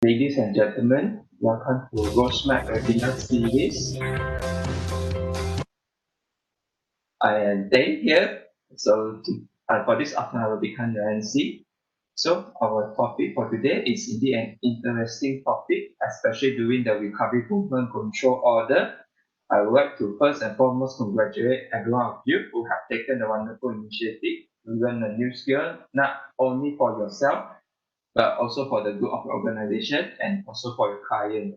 Ladies and gentlemen, welcome to Roadmap webinar series. I am Dave here. For this afternoon, I will become your MC. So our topic for today is indeed an interesting topic, especially during the recovery movement control order. I would like to first and foremost congratulate every one of you who have taken the wonderful initiative to learn a new skill, not only for yourself, but also for the good of the organization and also for your client.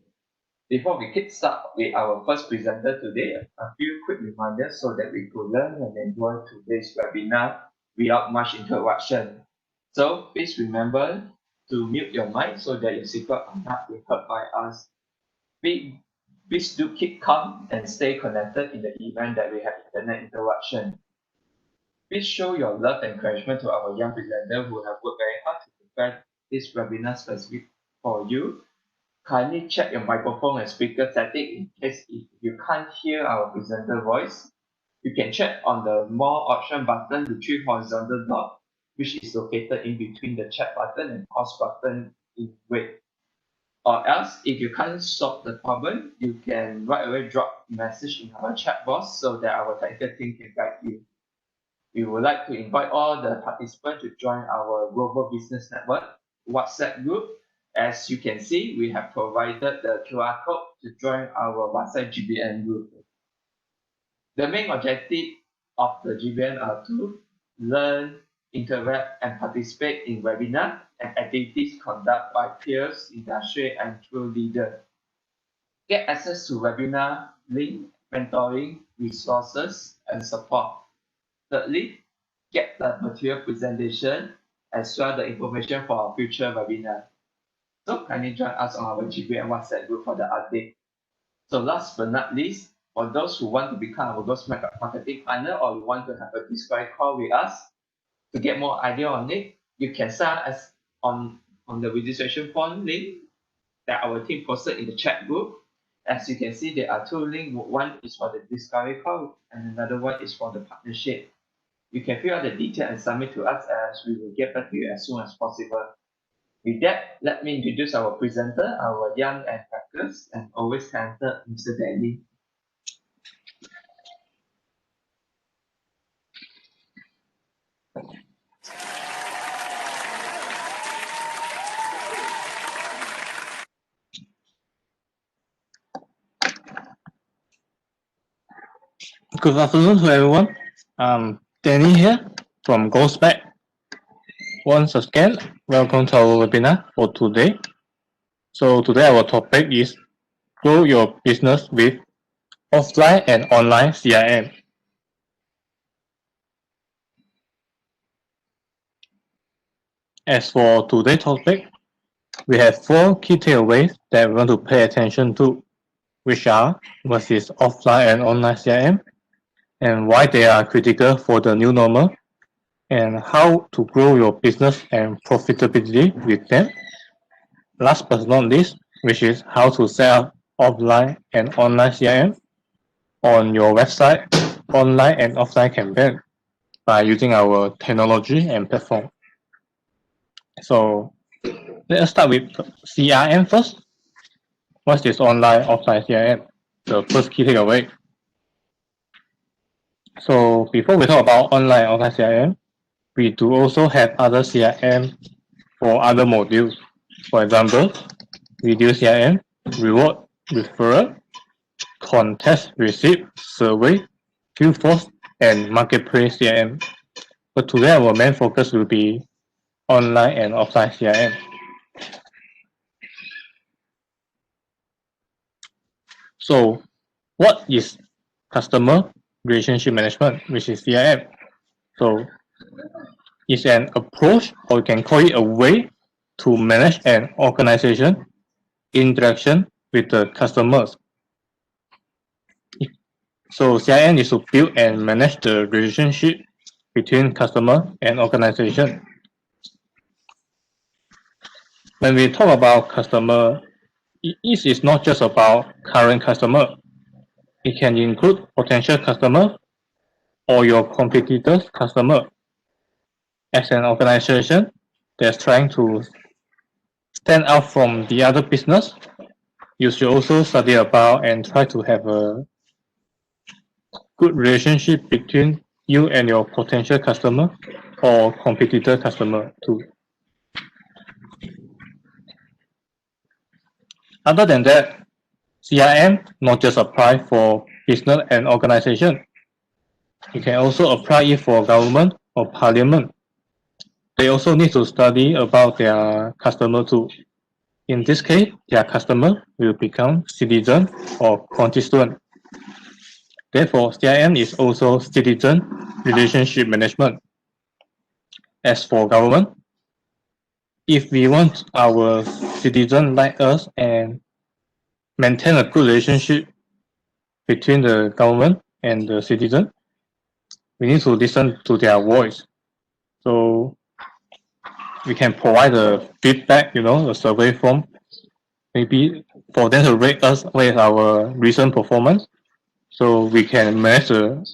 Before we kick start with our first presenter today, a few quick reminders so that we could learn and enjoy today's webinar without much interruption. So please remember to mute your mic so that your secret are not being heard by us. Please do keep calm and stay connected in the event that we have internet interruption. Please show your love and encouragement to our young presenter who have worked very hard to prepare this webinar specific for you. Kindly check your microphone and speaker setting in case if you can't hear our presenter voice. You can check on the More option button, the three horizontal dot, which is located in between the chat button and pause button in red. Or else, if you can't solve the problem, you can right away drop a message in our chat box so that our technical team can guide you. We would like to invite all the participants to join our Global Business Network WhatsApp group. As you can see, we have provided the QR code to join our WhatsApp GBN group. The main objective of the GBN are to learn, interact, and participate in webinar and activities conducted by peers, industry, and true leaders. Get access to webinar link, mentoring, resources, and support. Thirdly, get the material presentation as well the information for our future webinar. So kindly join us on our GBN WhatsApp group for the update. So last but not least, for those who want to become our Ghost Marketing Partner or you want to have a discovery call with us to get more idea on it, you can sign us on the registration form link that our team posted in the chat group. As you can see, there are two links. One is for the discovery call and another one is for the partnership. You can fill out the detail and submit to us as we will get back to you as soon as possible. With that, let me introduce our presenter, our young and focused and always talented Mr. Danny. Good afternoon to everyone. I'm Danny here from Ghostback. Once again, welcome to our webinar for today. So today our topic is grow your business with offline and online CRM. As for today's topic, we have 4 key takeaways that we want to pay attention to, which are what is offline and online CRM, and why they are critical for the new normal, and how to grow your business and profitability with them. Last but not least, which is how to set up offline and online CRM on your website, online and offline campaign by using our technology and platform. So let us start with CRM first. What is online offline CRM? The first key takeaway. So before we talk about online offline CRM, we do also have other CRM for other modules. For example, video CRM, reward, referral, contest, receipt, survey, field force, and marketplace CRM. But today our main focus will be online and offline CRM. So what is customer relationship management, which is CRM? So it's an approach, or you can call it a way to manage an organization interaction with the customers. So CRM is to build and manage the relationship between customer and organization. When we talk about customer, it is not just about current customer. It can include potential customer or your competitors' customer. As an organization that's trying to stand out from the other business, you should also study about and try to have a good relationship between you and your potential customer or competitor customer too. Other than that, CRM not just apply for business and organization. You can also apply it for government or parliament. They also need to study about their customer too. In this case, their customer will become citizen or constituent. Therefore, CRM is also citizen relationship management. As for government, if we want our citizen like us and maintain a good relationship between the government and the citizen, we need to listen to their voice. So we can provide a feedback, a survey form, maybe for them to rate us with our recent performance. So we can manage the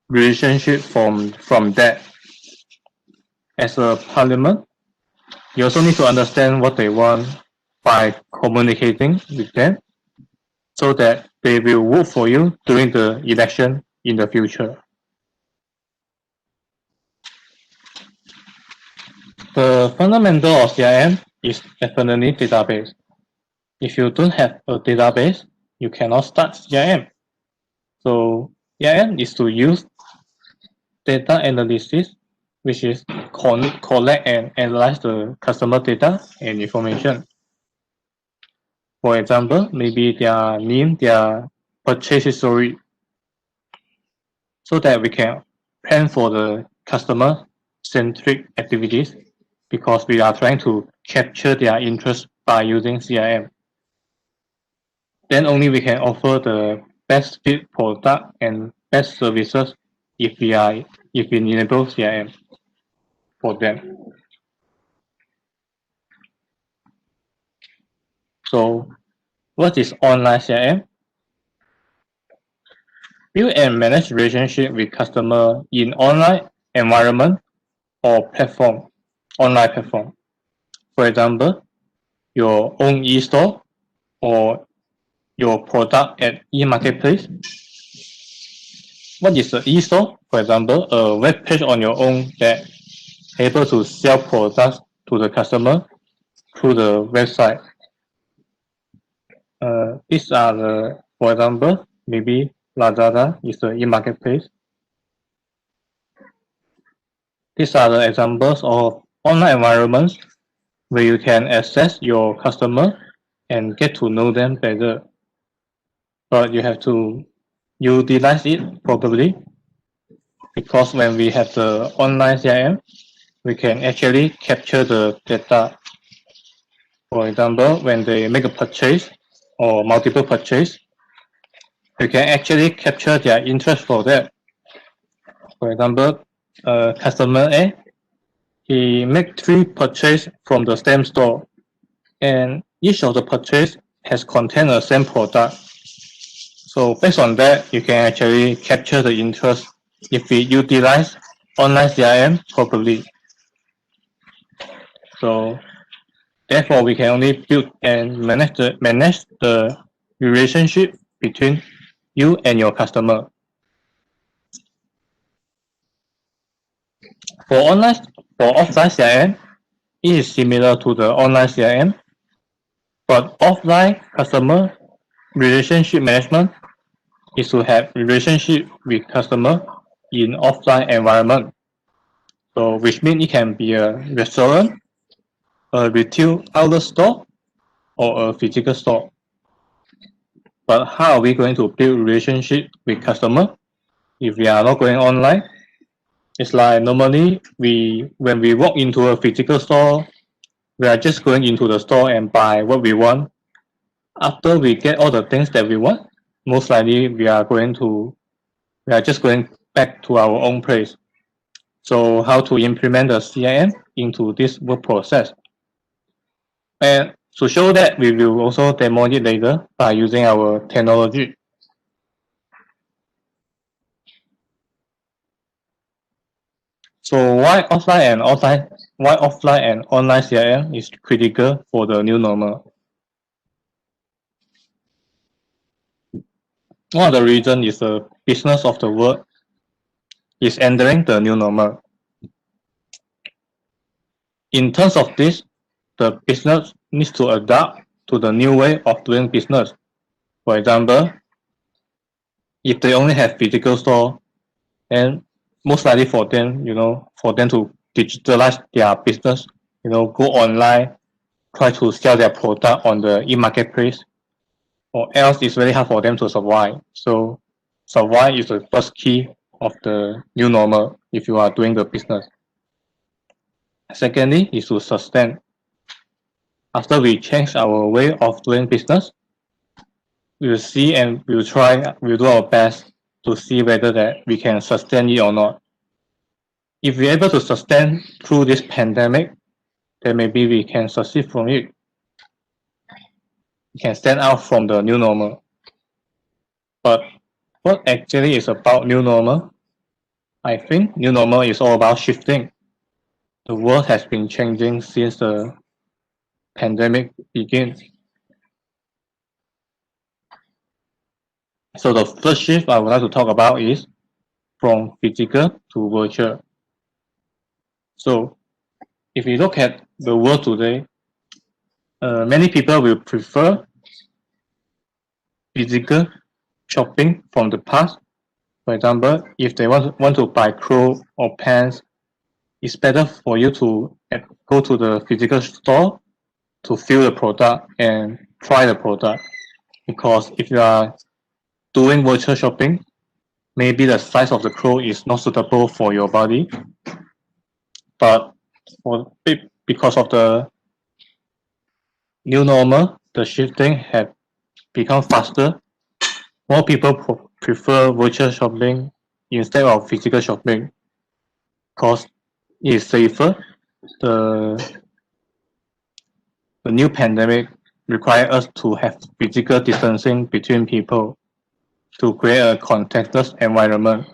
relationship from that. As a parliament, you also need to understand what they want by communicating with them so that they will vote for you during the election in the future. The fundamental of CRM is definitely database. If you don't have a database, you cannot start CRM. So CRM is to use data analysis, which is collect and analyze the customer data and information. For example, maybe their name, their purchase history, so that we can plan for the customer-centric activities because we are trying to capture their interest by using CRM. Then only we can offer the best fit product and best services if we enable CRM for them. So what is online CRM? Build and manage relationship with customer in online environment or platform, online platform. For example, your own e-store or your product at e-marketplace. What is the e-store? For example, a web page on your own that able to sell products to the customer through the website. These are the, for example, maybe Lazada is the e-marketplace. These are the examples of online environments where you can access your customer and get to know them better. But you have to utilize it properly because when we have the online CRM, we can actually capture the data. For example, when they make a purchase or multiple purchase, we can actually capture their interest for that. For example, customer A, he make 3 purchase from the same store, and each of the purchase has contained the same product. So based on that, you can actually capture the interest if we utilize online CRM properly. So therefore, we can only build and manage the relationship between you and your customer. For offline CRM, it is similar to the online CRM, but offline customer relationship management is to have relationship with customer in offline environment. So which means it can be a restaurant, a retail outlet store, or a physical store. But how are we going to build relationship with customer if we are not going online? It's like normally when we walk into a physical store, we are just going into the store and buy what we want. After we get all the things that we want, most likely we are just going back to our own place. So how to implement the CRM into this work process? And to show that, we will also demo it later by using our technology. So why offline and online CRM is critical for the new normal? One of the reasons is the business of the world is entering the new normal. In terms of this, the business needs to adapt to the new way of doing business. For example, if they only have physical store, then most likely for them, for them to digitalize their business, go online, try to sell their product on the e-marketplace, or else it's very hard for them to survive. So survive is the first key of the new normal if you are doing the business. Secondly is to sustain. After we change our way of doing business, we'll see and we'll do our best to see whether that we can sustain it or not. If we're able to sustain through this pandemic, then maybe we can succeed from it. We can stand out from the new normal. But what actually is about new normal? I think new normal is all about shifting. The world has been changing since the pandemic begins. So the first shift I would like to talk about is from physical to virtual. So if we look at the world today, many people will prefer physical shopping from the past. For example, if they want to buy clothes or pants, it's better for you to go to the physical store to feel the product and try the product. Because if you are doing virtual shopping, maybe the size of the clothes is not suitable for your body. But because of the new normal, the shifting has become faster. More people prefer virtual shopping instead of physical shopping because it is safer. The new pandemic requires us to have physical distancing between people to create a contactless environment.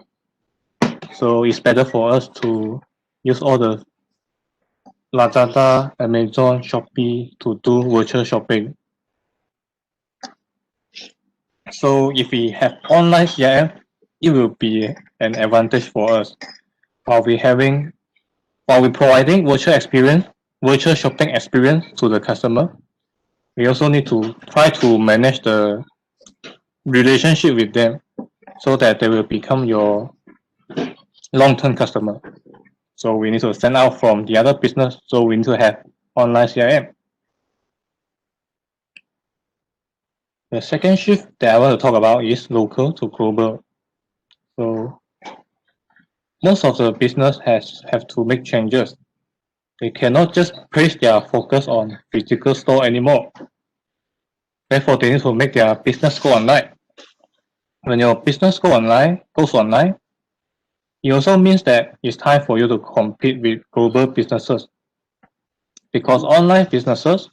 So it's better for us to use all the Lazada, Amazon, Shopee to do virtual shopping. So if we have online CRM, it will be an advantage for us. While we providing virtual shopping experience to the customer, we also need to try to manage the relationship with them so that they will become your long-term customer. So we need to stand out from the other business. So we need to have online CRM. The second shift that I want to talk about is local to global. So most of the business have to make changes. They cannot just place their focus on physical store anymore. Therefore, they need to make their business go online. When your business goes online, it also means that it's time for you to compete with global businesses. Because online businesses,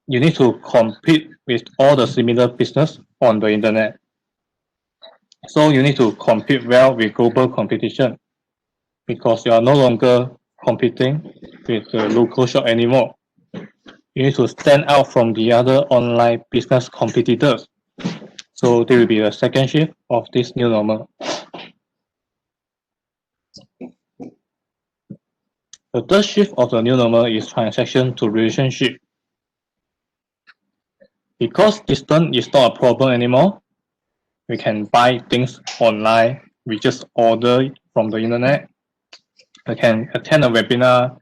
you need to compete with all the similar business on the internet. So you need to compete well with global competition because you are no longer competing with the local shop anymore. You need to stand out from the other online business competitors. So there will be a second shift of this new normal. The third shift of the new normal is transaction to relationship. Because distance is not a problem anymore, we can buy things online. We just order from the internet. We can attend a webinar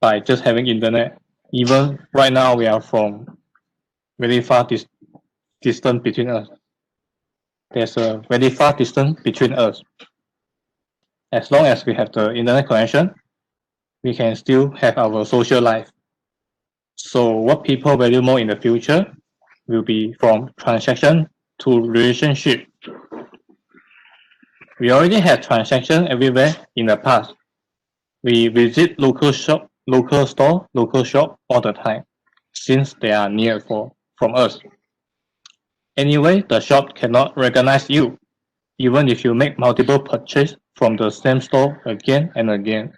by just having internet. Even right now, we are from very far distance between us. There's a very far distance between us. As long as we have the internet connection, we can still have our social life. So what people value more in the future will be from transaction to relationship. We already have transaction everywhere in the past. We visit local store, local shop all the time since they are from us. Anyway, the shop cannot recognize you. even if you make multiple purchases from the same store again and again,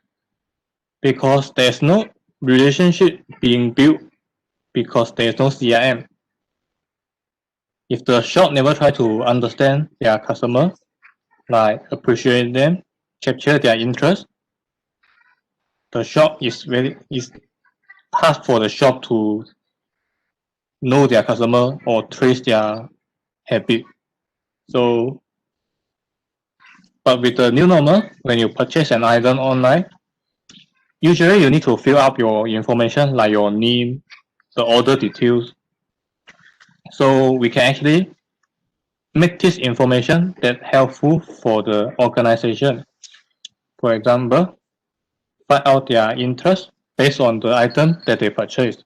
because there's no relationship being built because there's no CRM. If the shop never try to understand their customer, like appreciate them, capture their interest, the shop is hard for the shop to know their customer or trace their habit. So, but with the new normal, when you purchase an item online, usually you need to fill up your information like your name, the order details. So we can actually make this information that helpful for the organization. For example, find out their interest based on the item that they purchased.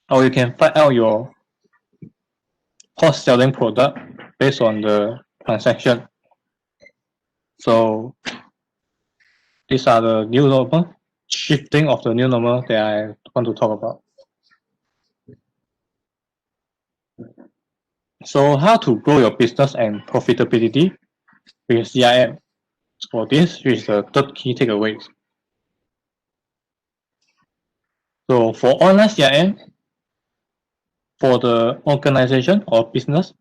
Or you can find out your hot selling product based on the transaction. So these are the new normal, shifting of the new normal that I want to talk about. So how to grow your business and profitability with CRM. For this is the third key takeaways. So for online CRM, for the organization or business,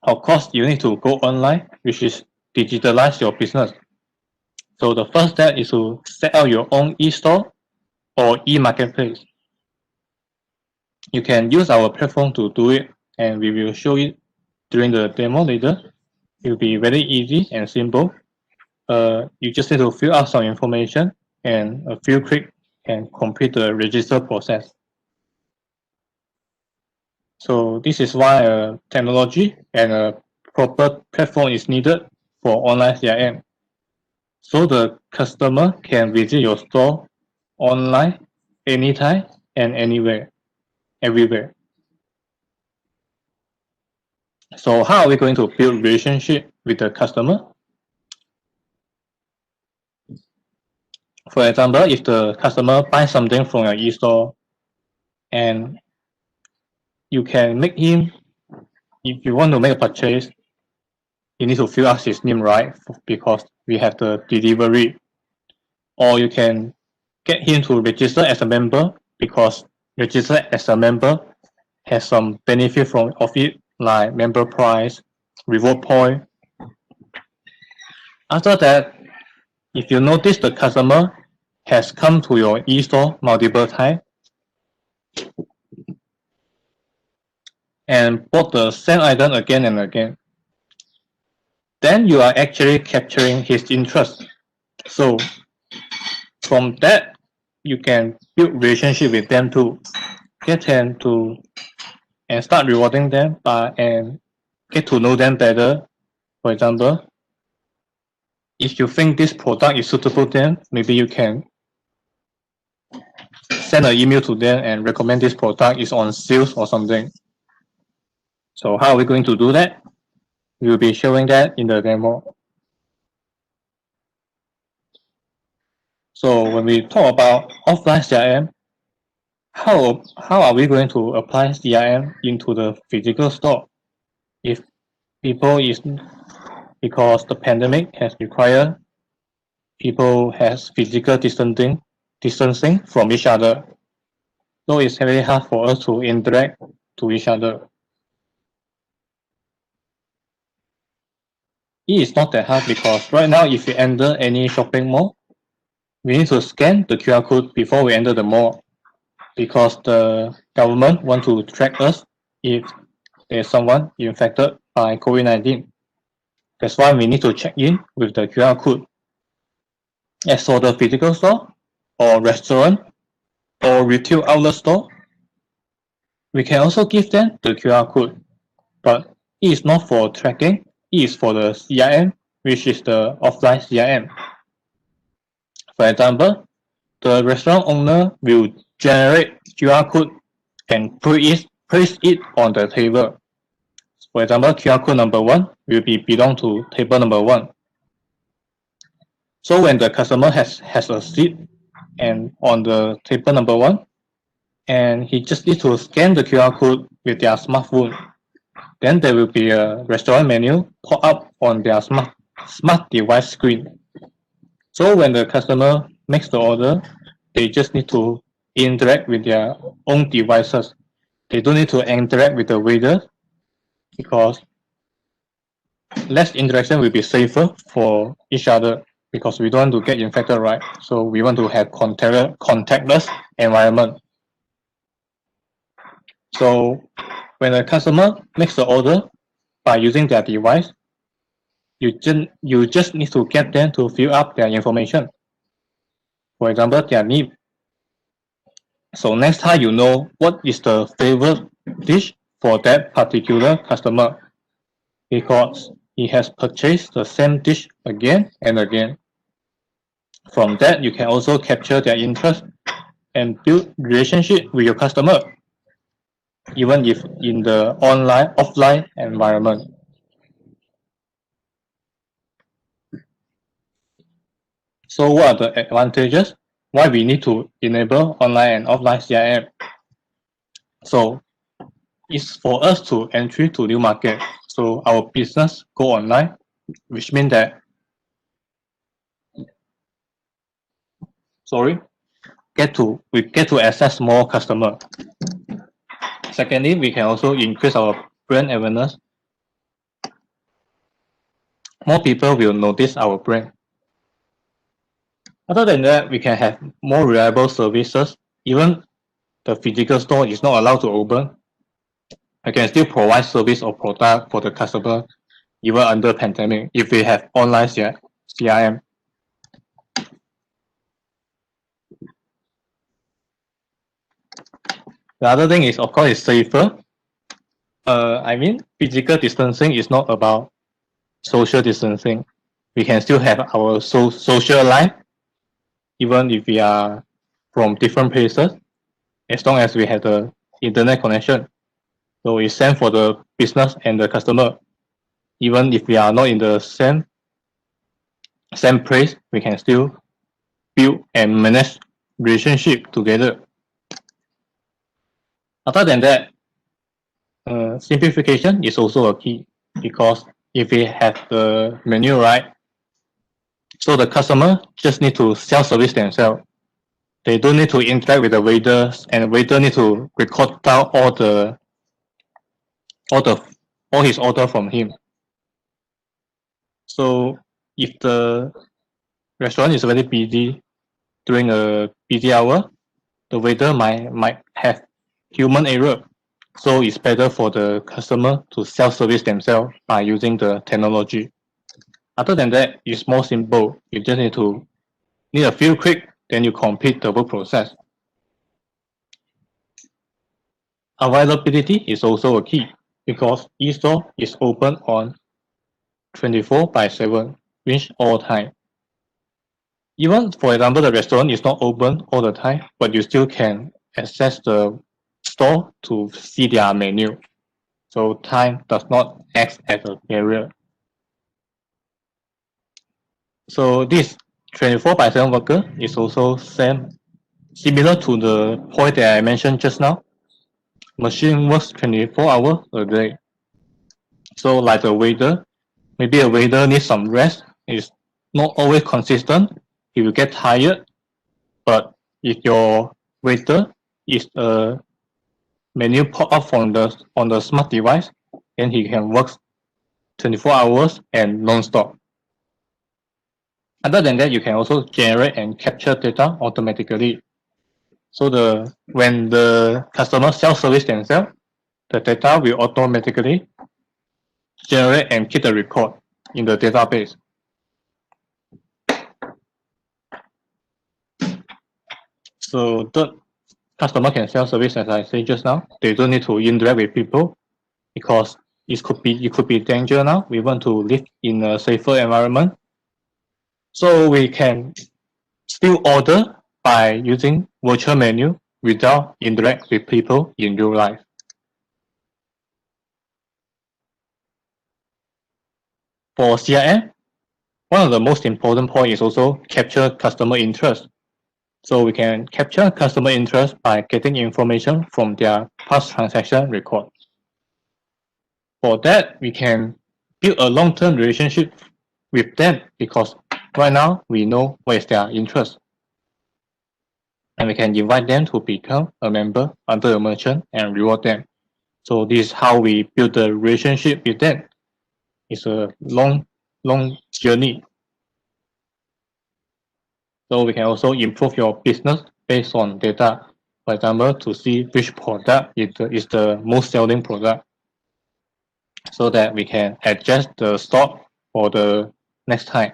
of course you need to go online, which is digitalize your business. So the first step is to set up your own e-store or e-marketplace. You can use our platform to do it, and we will show it during the demo later. It will be very easy and simple. You just need to fill out some information and a few clicks and complete the register process. So this is why a technology and a proper platform is needed for online CRM. So the customer can visit your store online anytime and anywhere, everywhere. So how are we going to build relationship with the customer? For example, if the customer buys something from your e-store and you can make him, if you want to make a purchase, you need to fill out his name, right? Because we have the delivery. Or you can get him to register as a member because register as a member has some benefit of it, like member price, reward point. After that, if you notice the customer has come to your e-store multiple times and bought the same item again and again, then you are actually capturing his interest. So from that, you can build relationship with them too. Get them to and start rewarding them and get to know them better. For example, if you think this product is suitable to them, maybe you can send an email to them and recommend this product is on sales or something. So how are we going to do that? We will be showing that in the demo. So when we talk about offline CRM, how are we going to apply CRM into the physical store? If because the pandemic has required people has physical distancing from each other. So it's very hard for us to interact to each other. It is not that hard because right now if we enter any shopping mall, we need to scan the QR code before we enter the mall because the government want to track us if there's someone infected by COVID-19. That's why we need to check in with the QR code. As for the physical store or restaurant or retail outlet store, we can also give them the QR code, but it is not for tracking, it is for the CRM, which is the offline CRM. For example, the restaurant owner will generate QR code and place it on the table. For example, QR code number 1 will belong to table number 1. So when the customer has a seat and on the table number 1, and he just needs to scan the QR code with their smartphone. then there will be a restaurant menu pop up on their smart device screen. So when the customer makes the order, they just need to interact with their own devices. They don't need to interact with the waiter because less interaction will be safer for each other because we don't want to get infected, right? So we want to have contactless environment. So when a customer makes the order by using their device, you just need to get them to fill up their information. For example, their need. So next time you know what is the favorite dish for that particular customer because he has purchased the same dish again and again. From that, you can also capture their interest and build relationship with your customer, even if in the offline environment. So what are the advantages? Why we need to enable online and offline CRM? So it's for us to entry to new market. So our business go online, which means that we get to access more customer. Secondly, we can also increase our brand awareness. More people will notice our brand. Other than that, we can have more reliable services. Even the physical store is not allowed to open, I can still provide service or product for the customer even under pandemic if we have online CRM. The other thing is, of course, it's safer. I mean, physical distancing is not about social distancing. We can still have our social life, even if we are from different places, as long as we have the internet connection. So it's same for the business and the customer. Even if we are not in the same place, we can still build and manage relationship together. Other than that, simplification is also a key because if we have the menu right, so the customer just need to self-service themselves. They don't need to interact with the waiters, and the waiter need to record down all his order from him. So if the restaurant is very busy during a busy hour, the waiter might have human error. So it's better for the customer to self-service themselves by using the technology. Other than that, it's more simple. You just need a few clicks, then you complete the work process. Availability is also a key because eStore is open on 24/7, which all time. Even, for example, the restaurant is not open all the time, but you still can access the store to see their menu. So time does not act as a barrier. So this 24/7 worker is also similar to the point that I mentioned just now. Machine works 24 hours a day. So like a waiter, maybe a waiter needs some rest. It's not always consistent. He will get tired. But if your waiter is a menu pop up on the smart device, then he can work 24 hours and non-stop. Other than that, you can also generate and capture data automatically. So when the customer self-service themselves, the data will automatically generate and keep the record in the database. So the customer can self-service, as I said just now. They don't need to interact with people because it could be danger now. We want to live in a safer environment. So we can still order by using virtual menu without interact with people in real life. For CRM, one of the most important points is also capture customer interest. So we can capture customer interest by getting information from their past transaction record. For that, we can build a long-term relationship with them because right now we know what is their interest, and we can invite them to become a member under a merchant and reward them. So this is how we build the relationship with them. It's a long journey. So we can also improve your business based on data. For example, to see which product is the most selling product, so that we can adjust the stock for the next time.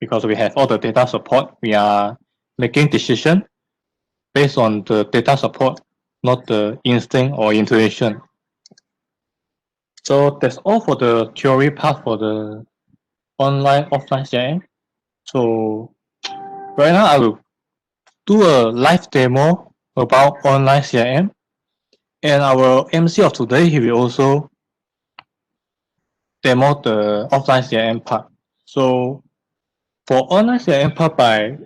Because we have all the data support, we are making decision based on the data support, not the instinct or intuition. So that's all for the theory part for the online offline CRM. So right now I will do a live demo about online CRM, and our MC of today, he will also demo the offline CRM part. So for online CRM part, by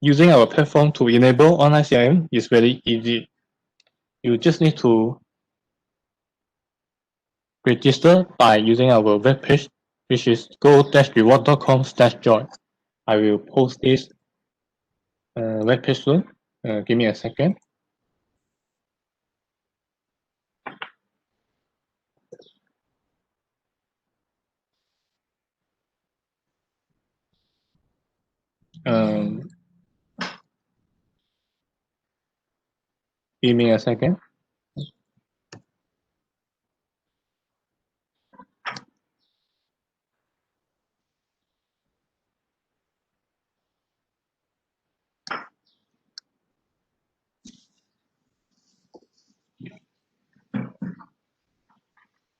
using our platform to enable online CRM is very easy. You just need to register by using our webpage, which is go-reward.com/join. I will post this webpage soon. Give me a second. Um, Give me a second.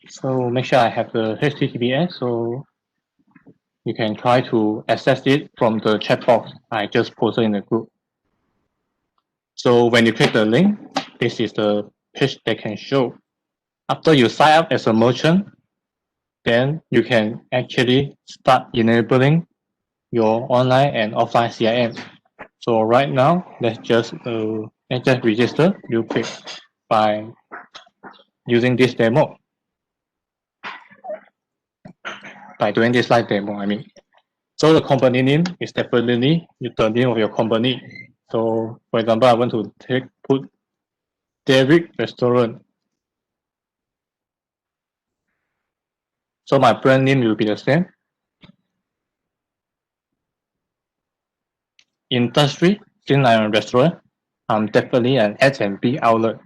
So make sure I have the HTTPS, so you can try to access it from the chat box I just posted in the group. So when you click the link, this is the page that can show. After you sign up as a merchant, then you can actually start enabling your online and offline CRM. So right now, let's just register real quick by using this demo. By doing this live demo, I mean. So the company name is definitely the name of your company. So for example, I want to put David Restaurant. So my brand name will be the same. Industry, since I'm a restaurant, I'm definitely an F&B outlet.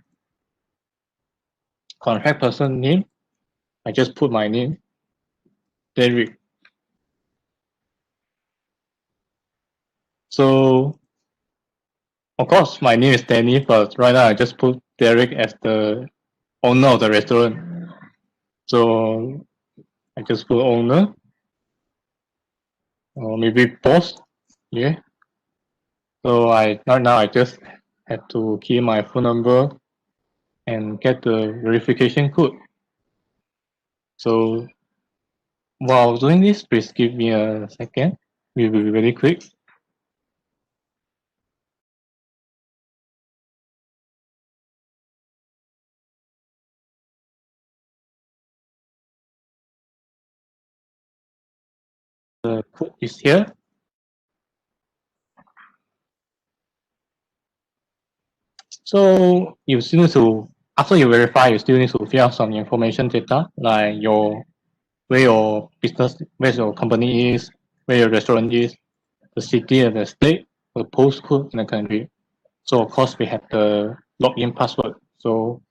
Contact person name, I just put my name, Derek. So of course my name is Danny, but right now I just put Derek as the owner of the restaurant. So I just put owner, or maybe boss. Yeah. So right now I just have to key my phone number and get the verification code. So while doing this, please give me a second. We will be very quick. The code is here. So you still need to, after you verify, you still need to fill out some information data like where your business, where your company is, where your restaurant is, the city and the state, the postcode and the country. So of course we have the login password. So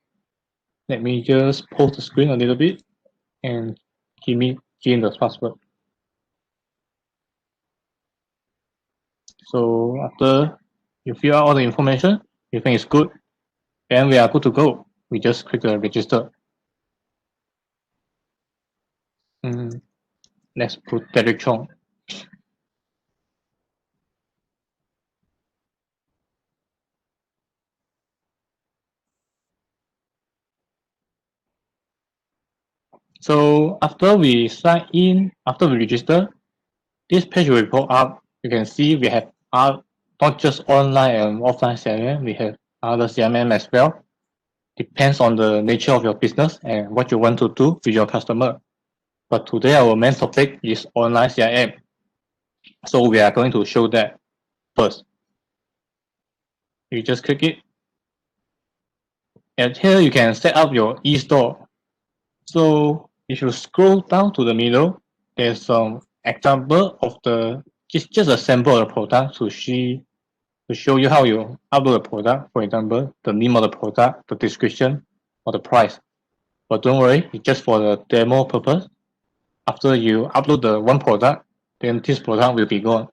let me just pause the screen a little bit and give me in the password. So after you fill out all the information, you think it's good, then we are good to go. We just click the register. Let's put Derek Chong. So after we sign in, after we register, this page will pop up. You can see we have not just online and offline CRM, we have other CRM as well. depends on the nature of your business and what you want to do with your customer. But today our main topic is online CRM. So we are going to show that first. You just click it. And here you can set up your e-store. So if you scroll down to the middle, there's some example of just a sample of the product to show you how you upload a product. For example, the name of the product, the description, or the price. But don't worry, it's just for the demo purpose. After you upload the one product, then this product will be gone.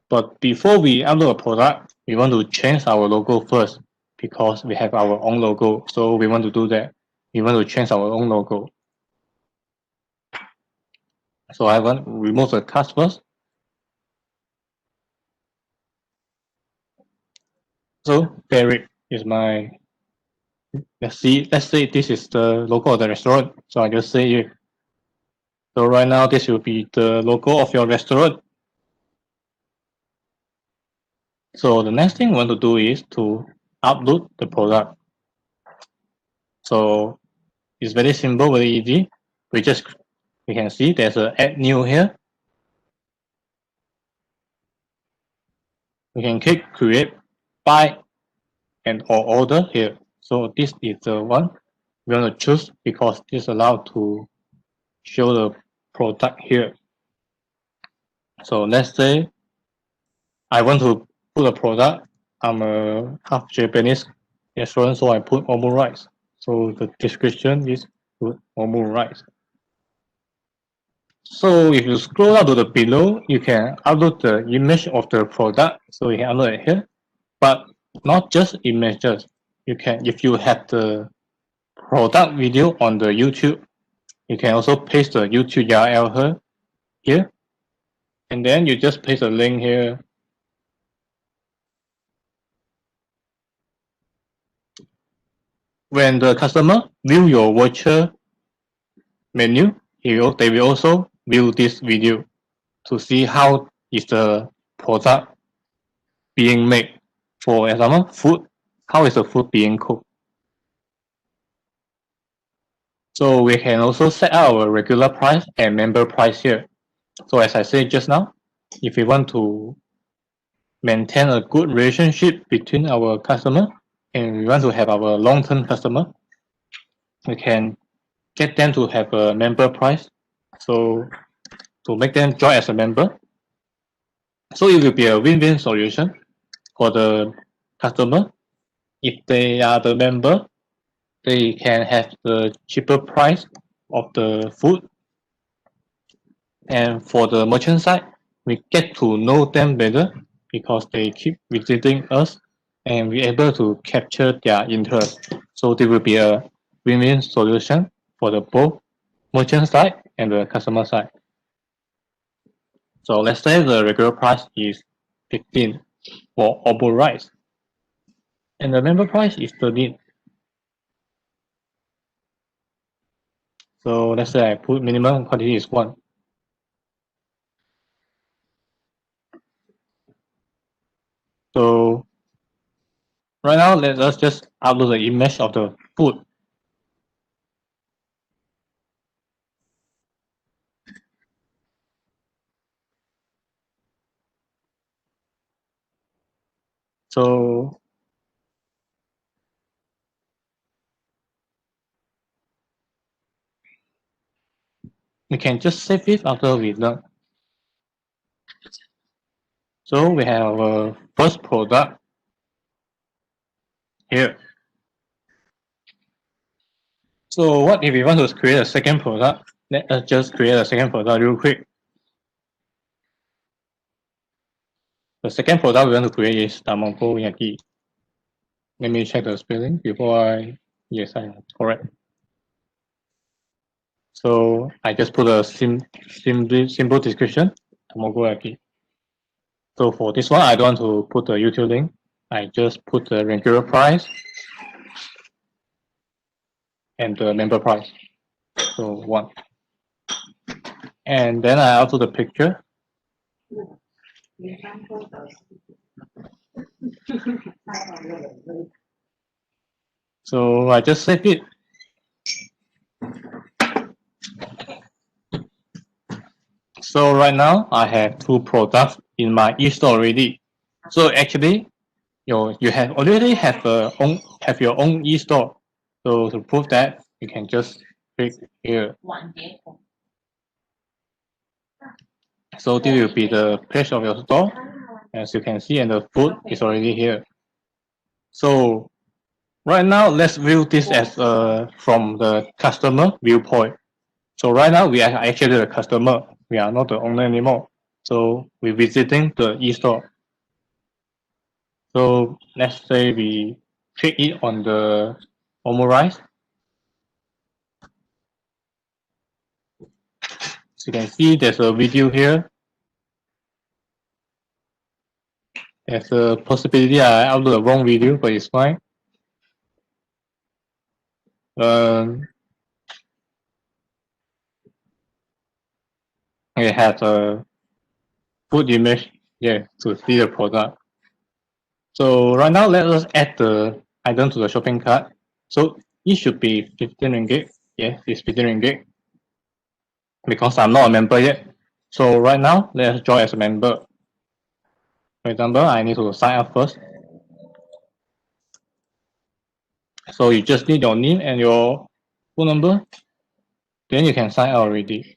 But before we upload a product, we want to change our logo first because we have our own logo. So we want to do that. We want to change our own logo. So I want to remove the cast first. So there is my, let's say this is the logo of the restaurant. So I just say it. So right now this will be the logo of your restaurant. So the next thing we want to do is to upload the product. So it's very simple, very easy. We can see there's a add new here. We can click create, buy, and or order here. So this is the one we want to choose because this allowed to show the product here. So let's say I want to put a product. I'm a half Japanese restaurant, so I put omu rice. So the description is put omu rice. So if you scroll down to the below, you can upload the image of the product. So you can upload it here, but not just images. You can, if you have the product video on the YouTube, you can also paste the YouTube URL here, and then you just paste a link here. When the customer view your voucher menu, they will also view this video to see how is the product being made. For example, food, how is the food being cooked? So we can also set our regular price and member price here. So as I said just now, if we want to maintain a good relationship between our customer and we want to have our long-term customer, we can get them to have a member price. So to make them join as a member. So it will be a win-win solution for the customer. If they are the member, they can have the cheaper price of the food. And for the merchant side, we get to know them better because they keep visiting us and we're able to capture their interest. So there will be a win-win solution for the both merchant side and the customer side. So let's say the regular price is 15 for omu rice and the member price is 13. So let's say I put minimum quantity is 1. So right now let us just upload the image of the food. So we can just save it after we done. So we have our first product here. So what if we want to create a second product? Let us just create a second product real quick. The second product we want to create is tamago yaki. Let me check the spelling before yes, I am correct. So I just put a simple description, tamago yaki. So for this one, I don't want to put the YouTube link. I just put the regular price and the member price. So 1. And then I upload the picture. So I just save it. So right now I have 2 products in my e-store already. So actually, you have already have your own e-store. So to prove that, you can just click here. So this will be the page of your store, as you can see, and the food is already here. So right now, let's view this as from the customer viewpoint. So right now, we are actually the customer. We are not the owner anymore. So we're visiting the e-store. So let's say we click it on the Omurice. So you can see there's a video here. There's a possibility I upload the wrong video, but it's fine. I have a food image here to see the product. So right now, let us add the item to the shopping cart. So it should be 15 ringgit. Yes, it's 15 ringgit because I'm not a member yet. So right now, let's join as a member. For example, I need to sign up first. So you just need your name and your phone number. Then you can sign up already.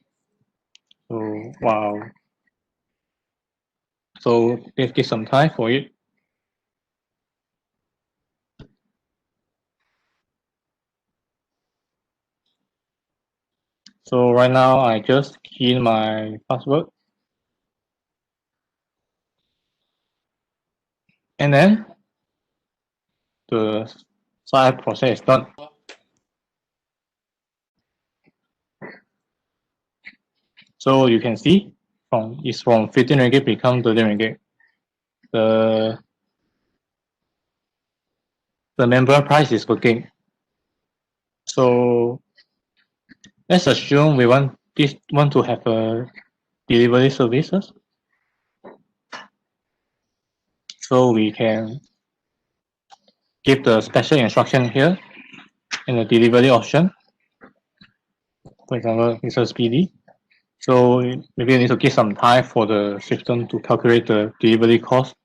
So wow. So let's give some time for it. So right now I just key in my password. And then the sign up process is done. So you can see it's from 15 ringgit become 30 ringgit. The member price is working. So let's assume we want to have a delivery services. So we can give the special instruction here in the delivery option. For example, it's a speedy. So maybe you need to give some time for the system to calculate the delivery cost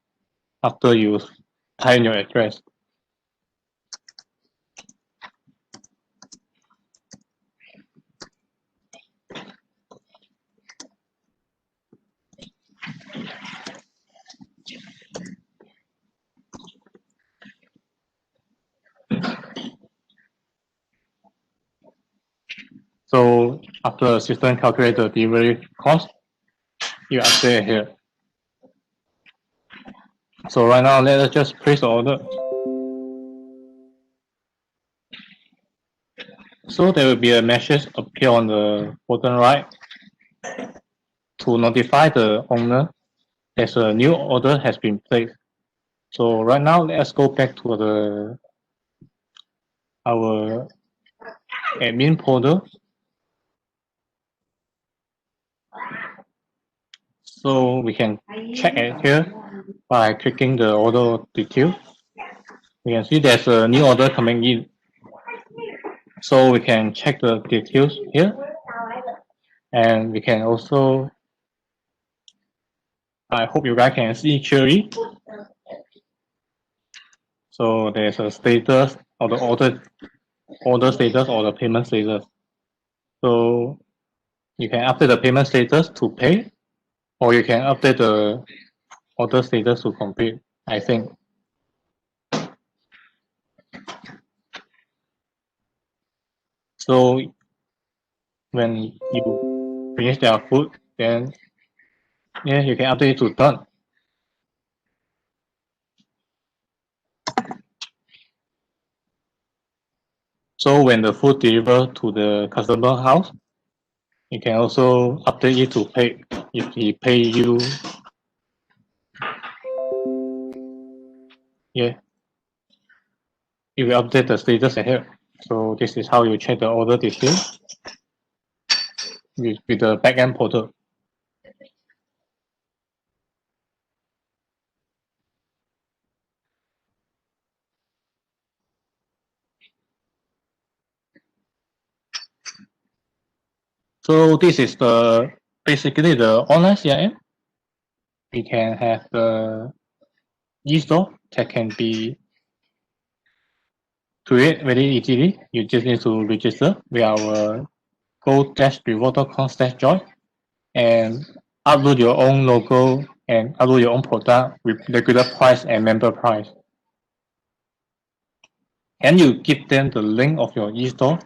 after you type in your address. So after the system calculate the delivery cost, you update here. So right now, let us just place the order. So there will be a message appear on the bottom right to notify the owner that a new order has been placed. So right now, let's go back to our admin portal. So we can check it here by clicking the order detail. We can see there's a new order coming in. So we can check the details here. And we can also, I hope you guys can see clearly. So there's a status of the order status or the payment status. So you can update the payment status to pay, or you can update the order status to complete, I think. So when you finish their food, then yeah, you can update it to done. So when the food delivered to the customer house, you can also update it to pay if he pay you. Yeah, you will update the status here. So this is how you check the order details with the backend portal. So this is basically the online CRM. We can have the e-store that can be created very easily. You just need to register with our go-reward.com/join and upload your own logo and upload your own product with regular price and member price. And you give them the link of your e-store,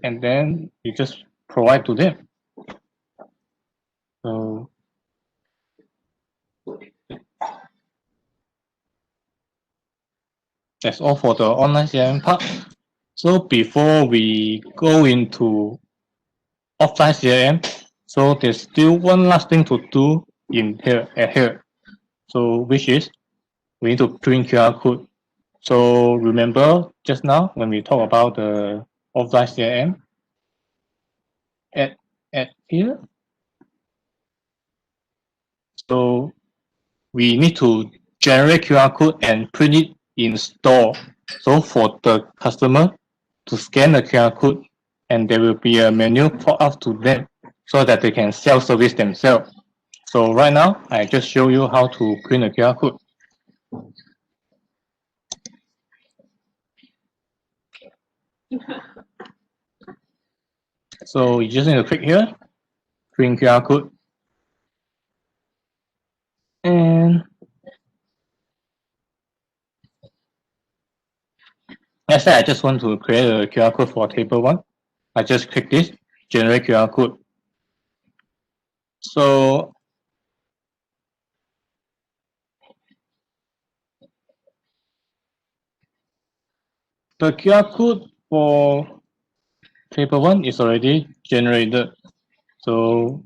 and then you just provide to them. So that's all for the online CRM part. So before we go into offline CRM, so there's still one last thing to do in here. So which is we need to print QR code. So remember just now when we talk about the offline CRM at here. So we need to generate QR code and print it in store. So for the customer to scan the QR code, and there will be a menu pop up to them so that they can self-service themselves. So right now, I just show you how to print a QR code. So you just need to click here, print QR code, and let's say I just want to create a QR code for table 1. I just click this, generate QR code. So the QR code for table 1 is already generated. So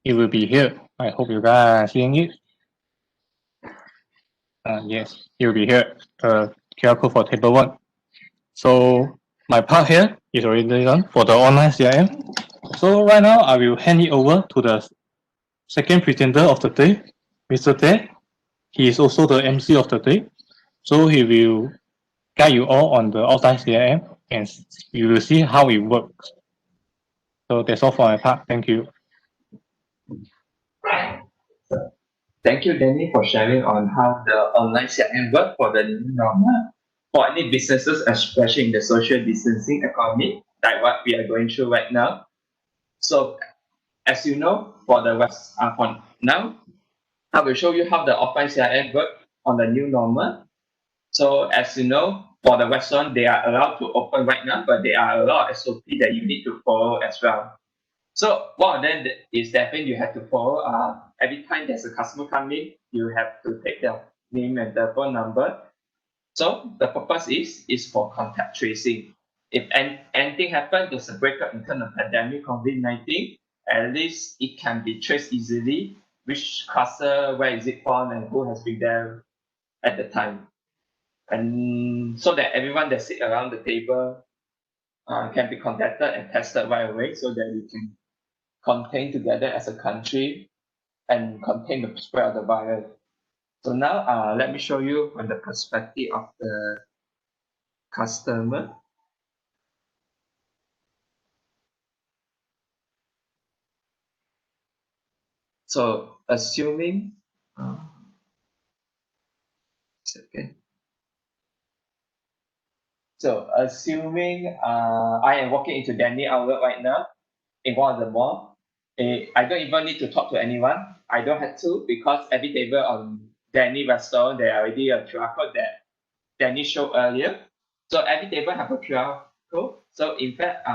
it will be here. I hope you guys are seeing it. Yes, it will be here, the QR code for table 1. So my part here is already done for the online CRM. So right now I will hand it over to the second presenter of the day, Mr. Ted. He is also the MC of the day. So he will guide you all on the offline CRM and you will see how it works. So that's all for my part. Thank you. Thank you, Danny, for sharing on how the online CRM work for the new normal for any businesses, especially in the social distancing economy, like what we are going through right now. So, as you know, for now, I will show you how the offline CRM work on the new normal. So, as you know, for the restaurant, they are allowed to open right now, but there are a lot of SOP that you need to follow as well. So one of them is definitely you have to follow. Every time there's a customer coming, you have to take their name and the phone number. So the purpose is for contact tracing. If anything happens, there's a breakup in terms of pandemic COVID-19. At least it can be traced easily. Which cluster, where is it from, and who has been there at the time, and so that everyone that sit around the table can be contacted and tested right away, so that we can contain together as a country and contain the spread of the virus. So now let me show you from the perspective of the customer. So assuming, second. So assuming I am walking into Danny outlet right now in one of the mall, I don't even need to talk to anyone. I don't have to because every table on Danny restaurant there already a QR code that Danny showed earlier. So every table have a QR code. So in fact,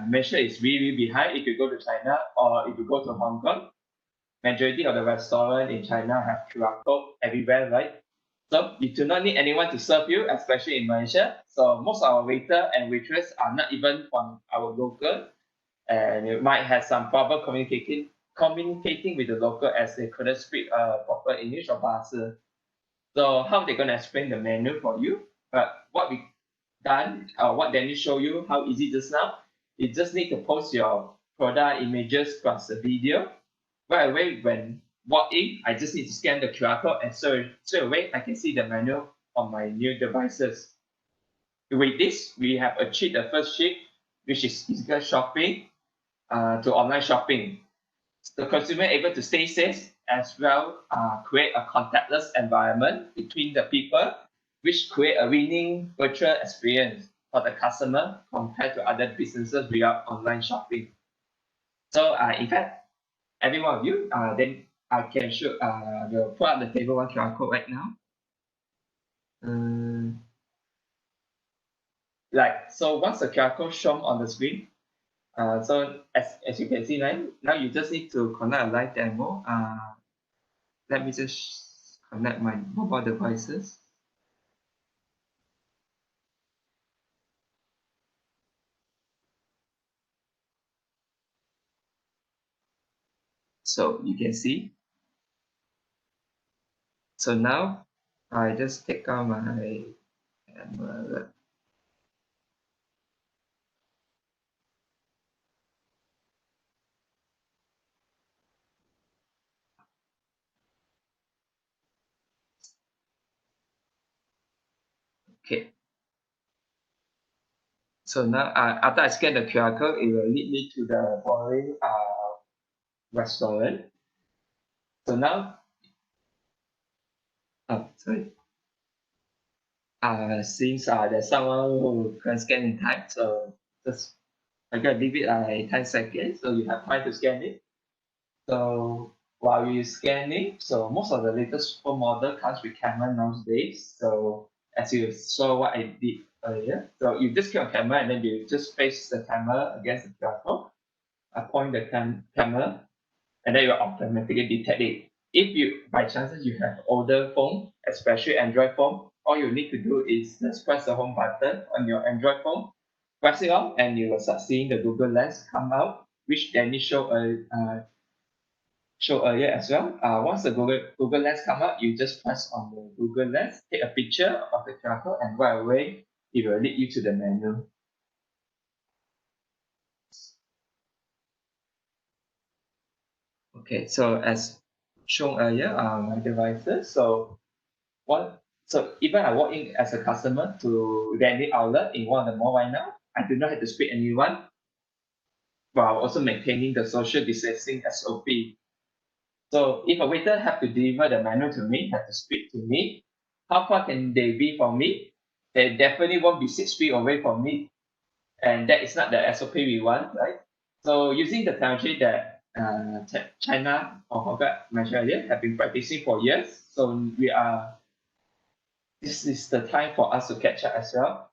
Malaysia is really behind if you go to China or if you go to Hong Kong. Majority of the restaurant in China have QR code everywhere, right? So you do not need anyone to serve you, especially in Malaysia. So most of our waiter and waitress are not even from our local, and you might have some problem communicating with the local as they couldn't speak proper English or Bahasa. So how they gonna explain the menu for you? But what we done, what Danny show you, how easy just now, you just need to post your product images plus the video. Right away when walk in, I just need to scan the QR code and so straight away I can see the menu on my new devices. with this, we have achieved the first shift, which is physical shopping to online shopping. The consumer able to stay safe as well, create a contactless environment between the people, which create a winning virtual experience for the customer compared to other businesses without online shopping. So in fact, every one of you, then I can show, will put up the table one QR code right now. So once the QR code shown on the screen, so as you can see now you just need to connect a live demo. Let me just connect my mobile devices. So you can see. So now I just take out my camera. Okay. So now after I scan the QR code, it will lead me to the following restaurant. So now, sorry. Since there's someone who can scan in time, so just I'm gonna leave it like 10 seconds, so you have time to scan it. So while you're scanning, so most of the latest phone model comes with camera nowadays. So as you saw what I did earlier, so you just click on camera and then you just face the camera against the QR code. I point the camera and then it will automatically detect it. If you, by chances, you have older phone, especially Android phone, all you need to do is just press the home button on your Android phone, press it on, and you will start seeing the Google Lens come out, which Danny showed earlier as well. Once the Google Lens come up, you just press on the Google Lens, take a picture of the QR code, and right away it will lead you to the menu. Okay, so as shown earlier, my devices. So even I walk in as a customer to Danny outlet in one of the mall right now, I do not have to speak anyone while also maintaining the social distancing SOP. So if a waiter have to deliver the menu to me, have to speak to me, how far can they be from me? They definitely won't be 6 feet away from me. And that is not the SOP we want, right? So using the technology that China or Hong Kong mentioned earlier have been practicing for years. So this is the time for us to catch up as well.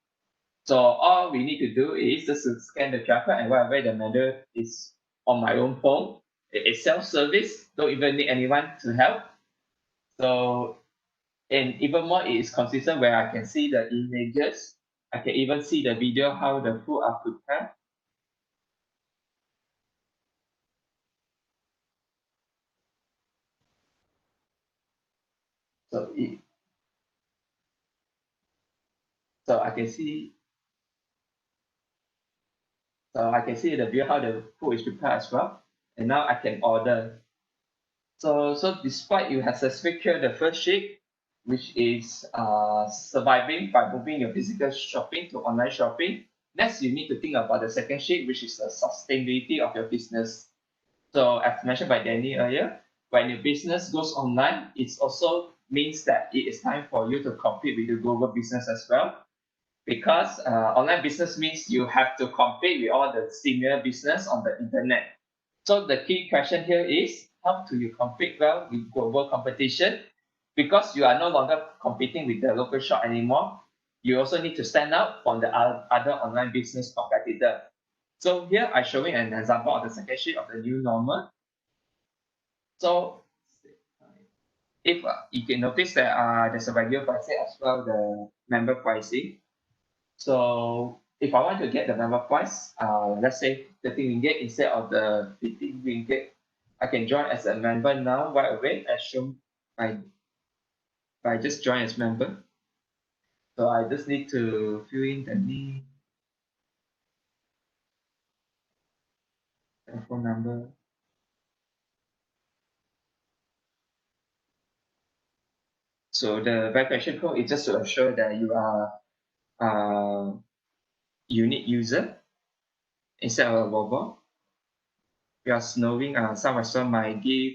So all we need to do is just to scan the QR code and whatever the menu is on my own phone. It's self-service, don't even need anyone to help. So, and even more, it is consistent where I can see the images. I can even see the video how the food are prepared. So it, so I can see the view how the food is prepared as well. And now I can order. So despite you have successfully cleared the first shift, which is surviving by moving your physical shopping to online shopping, next you need to think about the second shift, which is the sustainability of your business. So as mentioned by Danny earlier, when your business goes online, it also means that it is time for you to compete with the global business as well. Because online business means you have to compete with all the similar business on the internet. So the key question here is how do you compete well with global competition? Because you are no longer competing with the local shop anymore, you also need to stand out from the other online business competitor. So here I'm showing an example of the second sheet of the new normal. So if you can notice that there's a regular pricing as well, the member pricing. So if I want to get the member price, let's say 13 ringgit instead of the 15 ringgit, I can join as a member now right away as shown by just join as member. So I just need to fill in the name, the phone number. So the verification code is just to assure that you are unique user instead of a robot. We are knowing some restaurant might give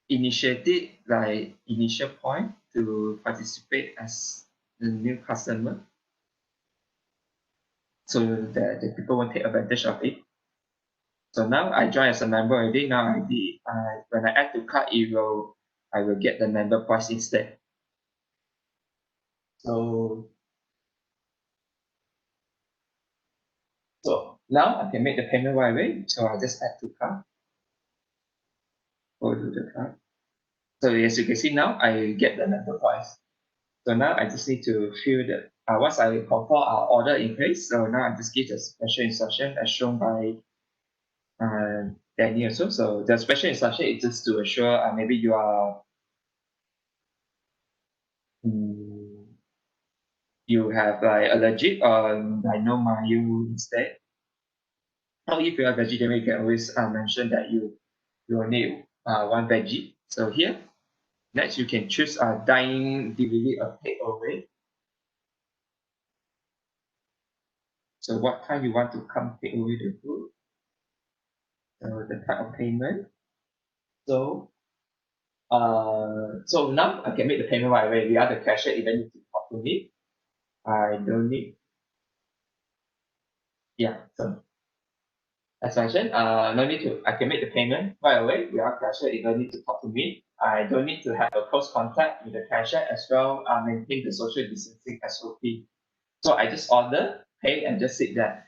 initiative like initial point to participate as the new customer, so that the people won't take advantage of it. So now I join as a member already. Now when I add to cart, I will get the member price instead. So now I can make the payment right away. So I just add to cart. Go to the cart. So as you can see now, I get the member price. So now I just need to fill the once I confirm our order in place. So now I just give the special instruction as shown by Danny also. So the special instruction is just to assure maybe you are you have like allergic or like no mayo instead. Or if you are vegetarian, you can always mention that you will need one veggie. So here, next you can choose dine delivery or takeaway. So what time you want to come take away the food. So the type of payment. So so now I can make the payment right away. The other cashier even need to talk to me. I don't need. Yeah. So as mentioned, no need to. I can make the payment right away. The other cashier even need to talk to me. I don't need to have a close contact with the cashier as well. Maintain the social distancing SOP. So I just order, pay, and just sit there.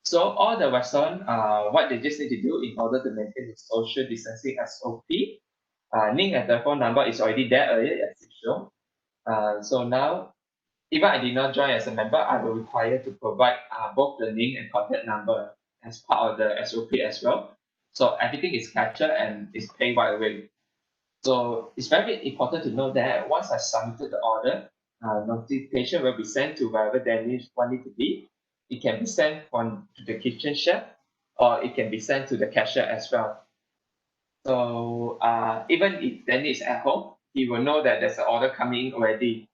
So all the restaurant, what they just need to do in order to maintain the social distancing SOP, name and telephone number is already there earlier as usual. So now, even I did not join as a member, I will require to provide both the name and contact number as part of the SOP as well. So everything is captured and is paid right away. So it's very important to know that once I submitted the order, notification will be sent to wherever there needs want it to be. It can be sent to the kitchen chef, or it can be sent to the cashier as well. So even if Danny is at home, he will know that there's an order coming already.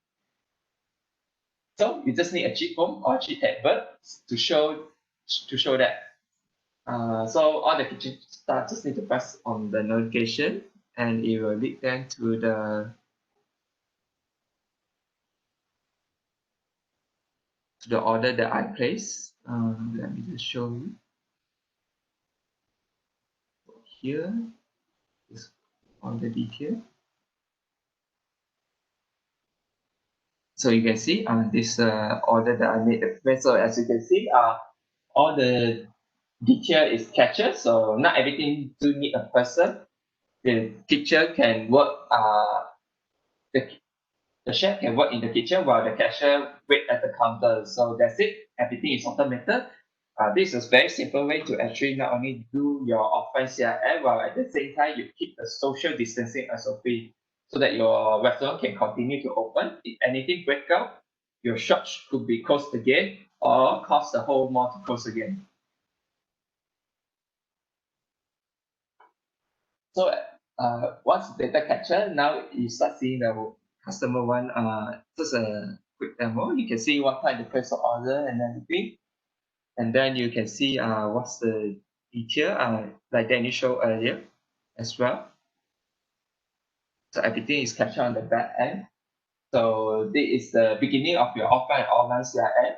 So you just need a cheat phone or cheat tablet to show that. So all the kitchen staff just need to press on the notification, and it will lead them to the order that I placed. Let me just show you here. Is on the detail. So you can see this order that I made. So as you can see, all the detail is captured. So not everything do need a person. The teacher can work. The the chef can work in the kitchen while the cashier wait at the counter. So that's it. Everything is automated. This is very simple way to actually not only do your offline CRM while at the same time you keep the social distancing SOP so that your restaurant can continue to open. If anything break out, your shop could be closed again or cause the whole mall to close again. So once data capture, now you start seeing the customer one. Just a quick demo. You can see what time to place the order and everything, and then you can see what's the detail like Danny showed earlier as well. So everything is captured on the back end. So this is the beginning of your offline and online CRM.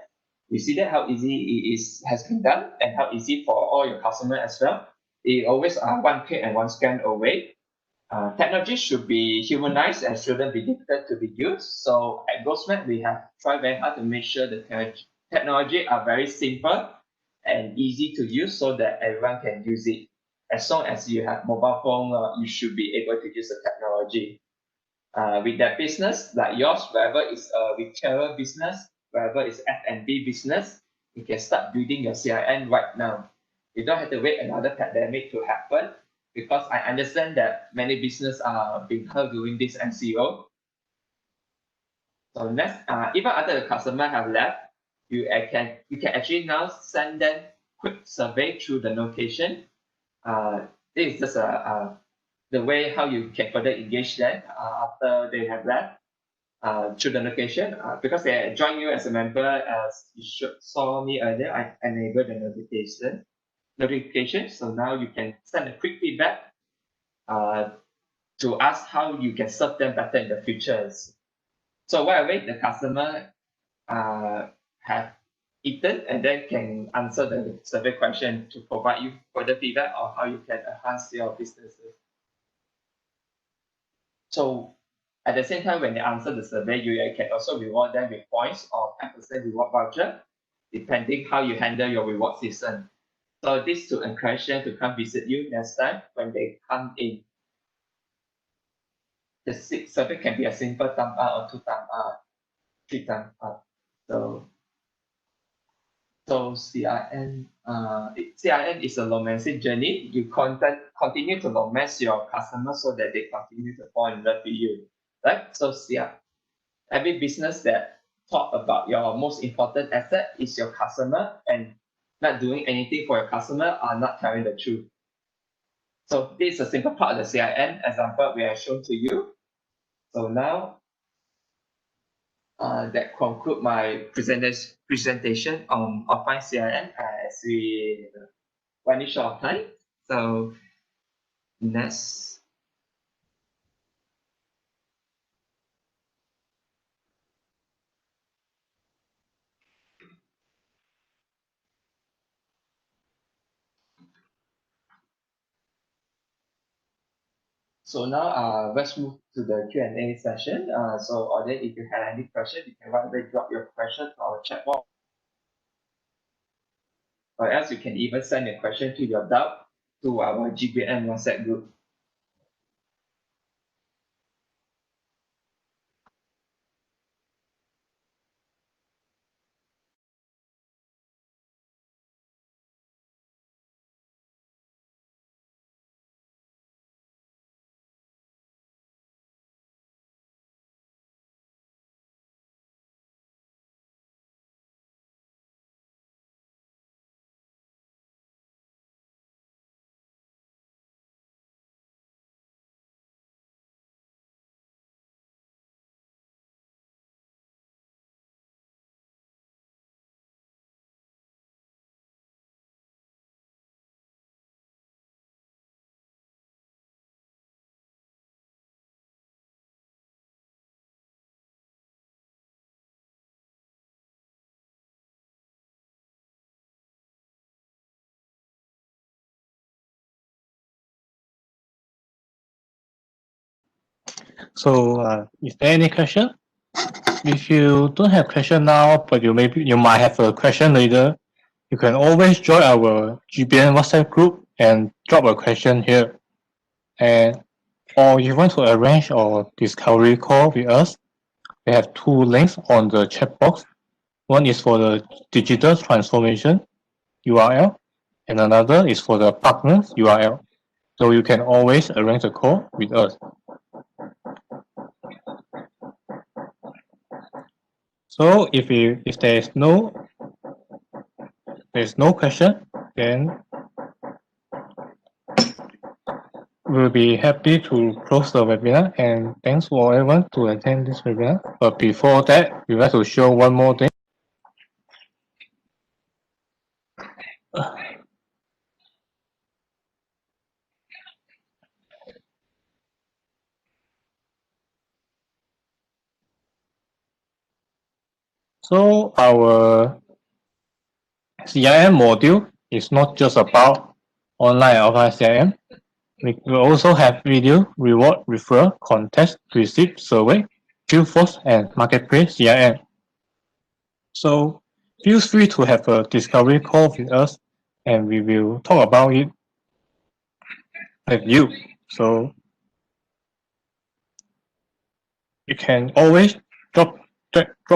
You see that how easy it is has been done and how easy for all your customer as well. It always one click and one scan away. Technology should be humanized and shouldn't be difficult to be used. So at GhostMap, we have tried very hard to make sure the technology are very simple and easy to use so that everyone can use it. As long as you have mobile phone, you should be able to use the technology. With that business like yours, wherever it's a retailer business, wherever it's F&B business, you can start building your CRM right now. You don't have to wait another pandemic to happen because I understand that many business are being hurt during this MCO. So next, even after the customer have left, you can actually now send them quick survey through the notification. This is just the way how you can further engage them after they have left. through the notification. Because they join you as a member, as you saw me earlier, I enabled the notification. So now you can send a quick feedback to ask how you can serve them better in the future. So while I wait, the customer have eaten and then can answer the survey question to provide you further feedback on how you can enhance your businesses. So at the same time, when they answer the survey, you can also reward them with points or 10% reward voucher, depending how you handle your reward system. So this to encourage them to come visit you next time when they come in. The survey can be a simple thumb up or two thumb up, three thumb up. So CRM is a romantic journey. You continue to romance your customers so that they continue to fall in love with you, right? So every business that talk about your most important asset is your customer, and not doing anything for your customer are not telling the truth. So this is a simple part of the CRM example we have shown to you. So now that conclude my presentation on offline CRM as we running short of time. So next. So now let's move to the Q&A session. So Audrey, if you have any question, you can right away drop your question to our chat box. Or else you can even send your question to your doubt to our GBM WhatsApp group. So, is there any question? If you don't have question now, but you might have a question later, you can always join our GBN WhatsApp group and drop a question here. And or you want to arrange a discovery call with us, we have two links on the chat box. One is for the digital transformation URL, and another is for the partners URL. So you can always arrange a call with us. So if there's no question, then we'll be happy to close the webinar, and thanks for everyone to attend this webinar. But before that, we like to show one more thing. So our CRM module is not just about online and offline CRM. We will also have video, reward, referral, contest, receipt, survey, field force, and marketplace CRM. So feel free to have a discovery call with us, and we will talk about it with you. So you can always drop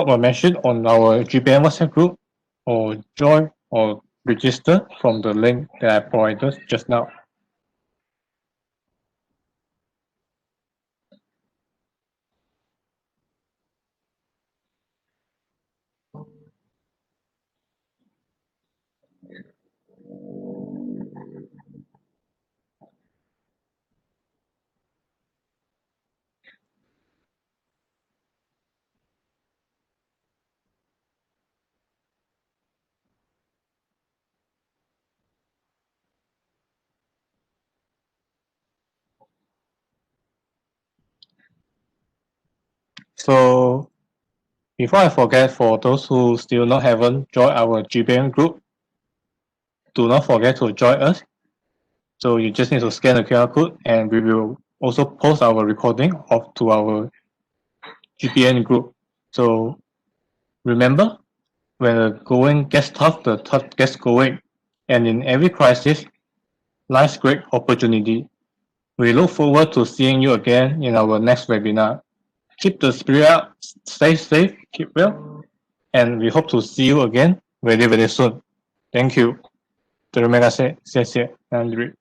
a message on our GBM WhatsApp group, or join or register from the link that I provided just now. So before I forget, for those who still not haven't joined our GBM group, do not forget to join us. So you just need to scan the QR code, and we will also post our recording to our GPN group. So remember, when the going gets tough, the tough gets going. And in every crisis, life's great opportunity. We look forward to seeing you again in our next webinar. Keep the spirit up, stay safe, keep well, and we hope to see you again very, very soon. Thank you. Terima kasih. 谢谢. Andrew.